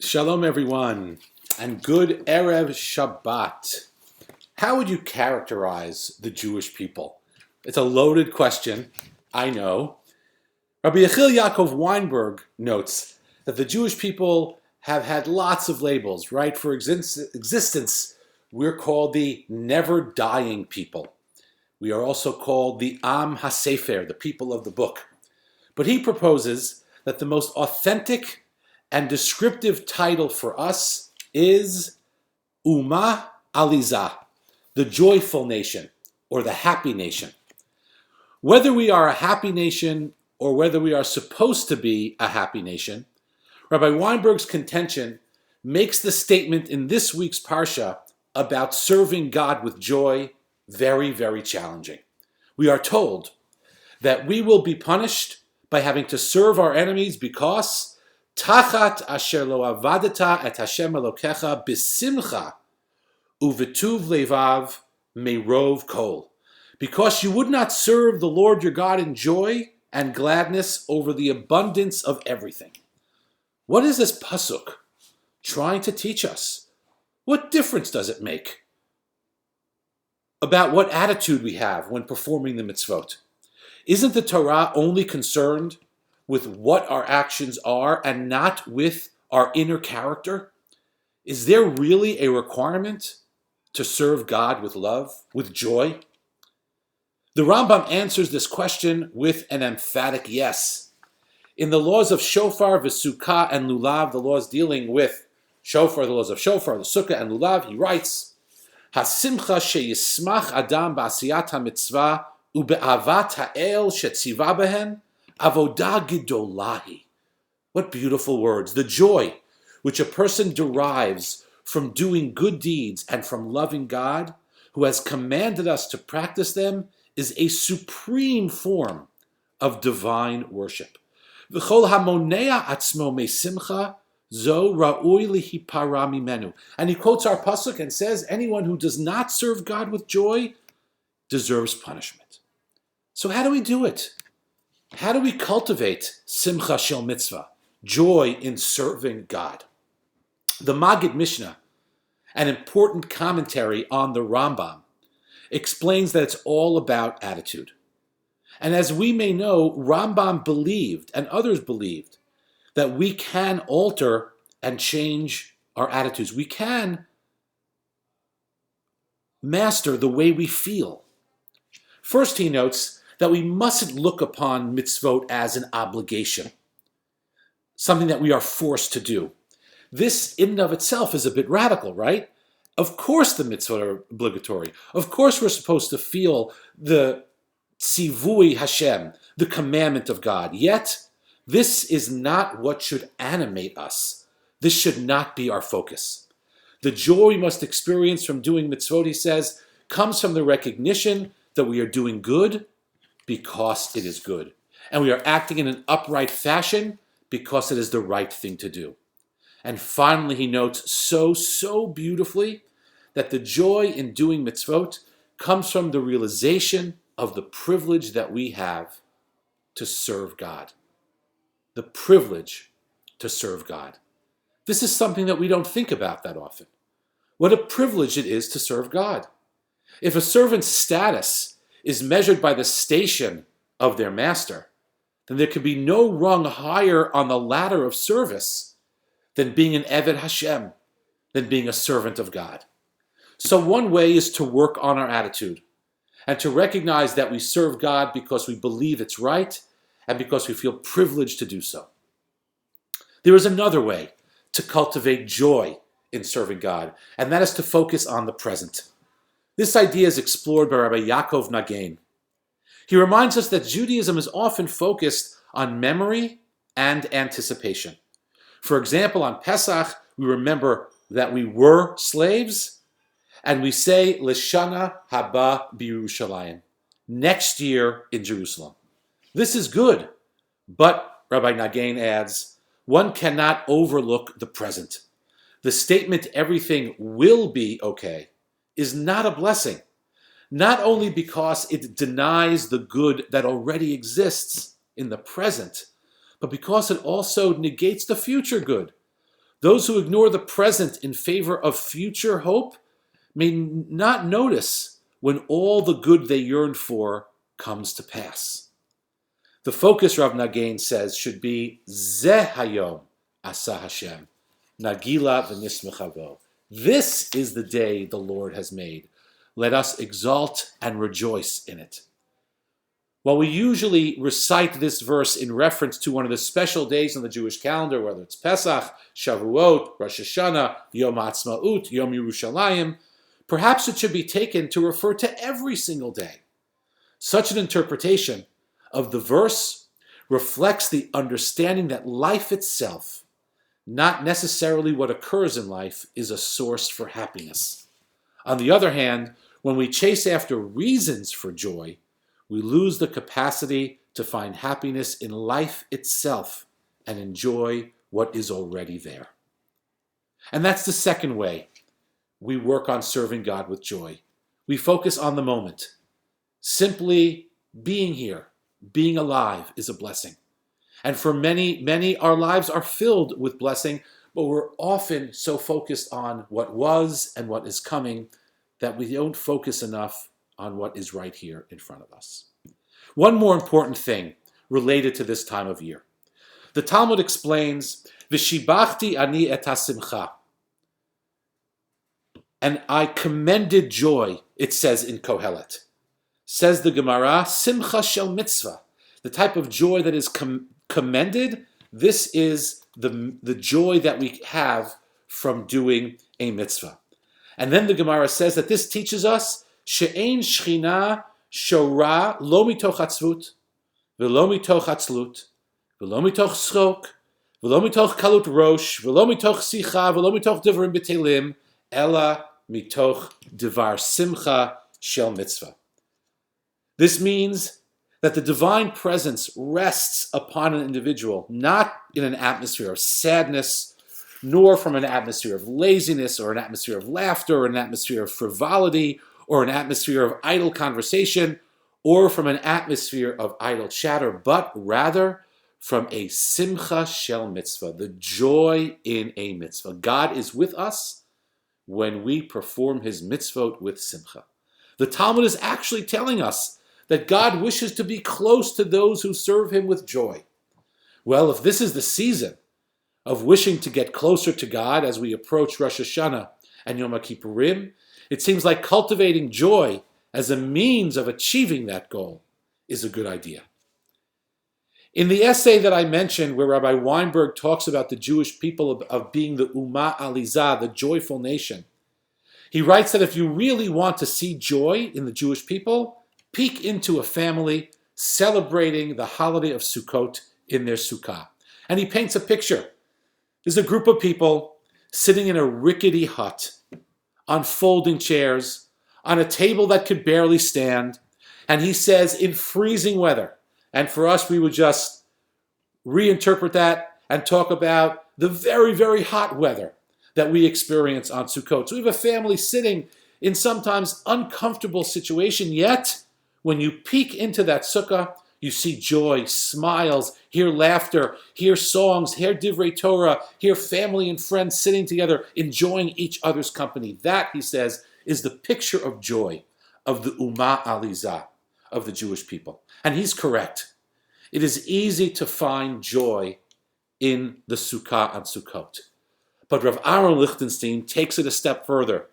Shalom, everyone, and good Erev Shabbat. How would you characterize the Jewish people? It's a loaded question, I know. Rabbi Yechiel Yaakov Weinberg notes that the Jewish people have had lots of labels, right? For existence, we're called the never-dying people. We are also called the Am HaSefer, the people of the book. But he proposes that the most authentic and descriptive title for us is Uma Alizah, the joyful nation, or the happy nation. Whether we are a happy nation or whether we are supposed to be a happy nation, Rabbi Weinberg's contention makes the statement in this week's Parsha about serving God with joy very, very challenging. We are told that we will be punished by having to serve our enemies because Tachat asher lo avadeta et Hashem Elokecha b'simcha uvetuv levav meirov kol. Because you would not serve the Lord your God in joy and gladness over the abundance of everything. What is this pasuk trying to teach us? What difference does it make about what attitude we have when performing the mitzvot? Isn't the Torah only concerned with what our actions are and not with our inner character? Is there really a requirement to serve God with love, with joy? The Rambam answers this question with an emphatic yes. In the laws of shofar, v'sukkah, and lulav, the laws dealing with shofar, the laws of shofar, the sukkah, and lulav, he writes, Hasimcha sheyismach adam ba'asiyat ha-mitzvah ube'avat ha'el shetziva behen avodah gidolahi. What beautiful words. The joy which a person derives from doing good deeds and from loving God, who has commanded us to practice them, is a supreme form of divine worship. V'chol hamonea atzmo mesimcha zo ra'ui lihipara mimenu. And he quotes our pasuk and says, anyone who does not serve God with joy deserves punishment. So how do we do it? How do we cultivate simcha shel mitzvah, joy in serving God? The Maggid Mishnah, an important commentary on the Rambam, explains that it's all about attitude. And as we may know, Rambam believed, and others believed, that we can alter and change our attitudes. We can master the way we feel. First, he notes that we mustn't look upon mitzvot as an obligation, something that we are forced to do. This in and of itself is a bit radical, right? Of course the mitzvot are obligatory. Of course we're supposed to feel the tzivui Hashem, the commandment of God. Yet, this is not what should animate us. This should not be our focus. The joy we must experience from doing mitzvot, he says, comes from the recognition that we are doing good because it is good. And we are acting in an upright fashion because it is the right thing to do. And finally, he notes so beautifully that the joy in doing mitzvot comes from the realization of the privilege that we have to serve God. The privilege to serve God. This is something that we don't think about that often. What a privilege it is to serve God. If a servant's status is measured by the station of their master, then there can be no rung higher on the ladder of service than being an Eved Hashem, than being a servant of God. So one way is to work on our attitude and to recognize that we serve God because we believe it's right and because we feel privileged to do so. There is another way to cultivate joy in serving God, and that is to focus on the present. This idea is explored by Rabbi Yaakov Nagain. He reminds us that Judaism is often focused on memory and anticipation. For example, on Pesach, we remember that we were slaves, and we say, Leshana haba b'Yerushalayim, next year in Jerusalem. This is good, but, Rabbi Nagain adds, one cannot overlook the present. The statement, everything will be okay, is not a blessing, not only because it denies the good that already exists in the present, but because it also negates the future good, Those who ignore the present in favor of future hope may not notice when all the good they yearn for comes to pass. The focus, Rav Nagain says, should be Zeh Hayom Asa Hashem, Nagila v'nismechavo. This is the day the Lord has made. Let us exalt and rejoice in it. While we usually recite this verse in reference to one of the special days on the Jewish calendar, whether it's Pesach, Shavuot, Rosh Hashanah, Yom Ha'atzmaut, Yom Yerushalayim, perhaps it should be taken to refer to every single day. Such an interpretation of the verse reflects the understanding that life itself, not necessarily what occurs in life, is a source for happiness. On the other hand, when we chase after reasons for joy, we lose the capacity to find happiness in life itself and enjoy what is already there. And that's the second way we work on serving God with joy. We focus on the moment. Simply being here, being alive is a blessing. And for many, our lives are filled with blessing, but we're often so focused on what was and what is coming that we don't focus enough on what is right here in front of us. One more important thing related to this time of year. The Talmud explains, V'shibachti ani et hasimcha. And I commended joy, it says in Kohelet. Says the Gemara, simcha shel mitzvah. The type of joy that is commended, this is the joy that we have from doing a mitzvah. And then the Gemara says that this teaches us she'ein shchina shora lo mitoch atzvut, v'lo mitoch atzlut, v'lo mitoch schok, v'lo mitoch kalut rosh, v'lo mitoch sicha, v'lo mitoch devarim b'telim, ela mitoch devar simcha shel mitzvah. This means that the divine presence rests upon an individual, not in an atmosphere of sadness, nor from an atmosphere of laziness, or an atmosphere of laughter, or an atmosphere of frivolity, or an atmosphere of idle conversation, or from an atmosphere of idle chatter, but rather from a simcha shel mitzvah, the joy in a mitzvah. God is with us when we perform his mitzvot with simcha. The Talmud is actually telling us that God wishes to be close to those who serve him with joy. Well, if this is the season of wishing to get closer to God as we approach Rosh Hashanah and Yom Kippurim, it seems like cultivating joy as a means of achieving that goal is a good idea. In the essay that I mentioned, where Rabbi Weinberg talks about the Jewish people of being the Ummah Alizah, the joyful nation, he writes that if you really want to see joy in the Jewish people, peek into a family celebrating the holiday of Sukkot in their sukkah. And he paints a picture. There's a group of people sitting in a rickety hut, on folding chairs, on a table that could barely stand, and he says in freezing weather. And for us, we would just reinterpret that and talk about the very, very hot weather that we experience on Sukkot. So we have a family sitting in sometimes uncomfortable situation, yet when you peek into that sukkah, you see joy, smiles, hear laughter, hear songs, hear divrei Torah, hear family and friends sitting together, enjoying each other's company. That, he says, is the picture of joy of the Ummah Alizah, of the Jewish people. And he's correct. It is easy to find joy in the Sukkah on Sukkot. But Rav Aaron Lichtenstein takes it a step further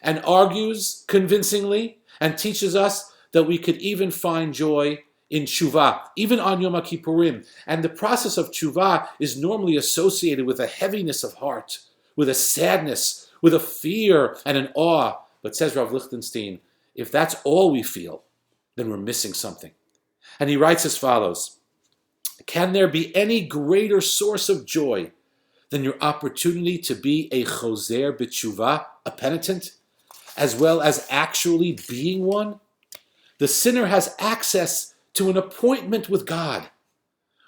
and argues convincingly and teaches us that we could even find joy in tshuva, even on Yom Kippurim. And the process of tshuva is normally associated with a heaviness of heart, with a sadness, with a fear and an awe. But says Rav Lichtenstein, if that's all we feel, then we're missing something. And he writes as follows, can there be any greater source of joy than your opportunity to be a choser b'tshuva, a penitent, as well as actually being one? The sinner has access to an appointment with God.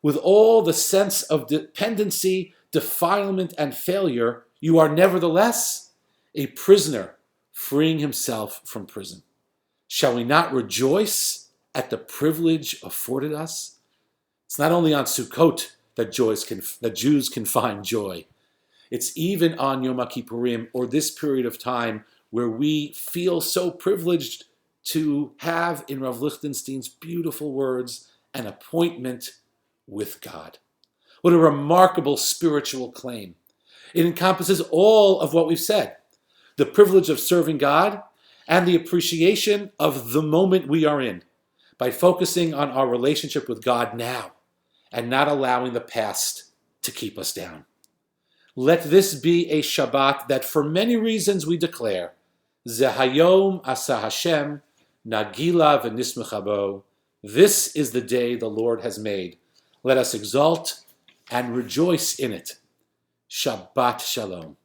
With all the sense of dependency, defilement, and failure, you are nevertheless a prisoner freeing himself from prison. Shall we not rejoice at the privilege afforded us? It's not only on Sukkot that Jews can find joy. It's even on Yom Kippurim, or this period of time, where we feel so privileged to have, in Rav Lichtenstein's beautiful words, an appointment with God. What a remarkable spiritual claim. It encompasses all of what we've said: the privilege of serving God and the appreciation of the moment we are in, by focusing on our relationship with God now and not allowing the past to keep us down. Let this be a Shabbat that for many reasons we declare, Zehayom asa Hashem, nagila v'nismecha bo. This is the day the Lord has made. Let us exult and rejoice in it. Shabbat Shalom.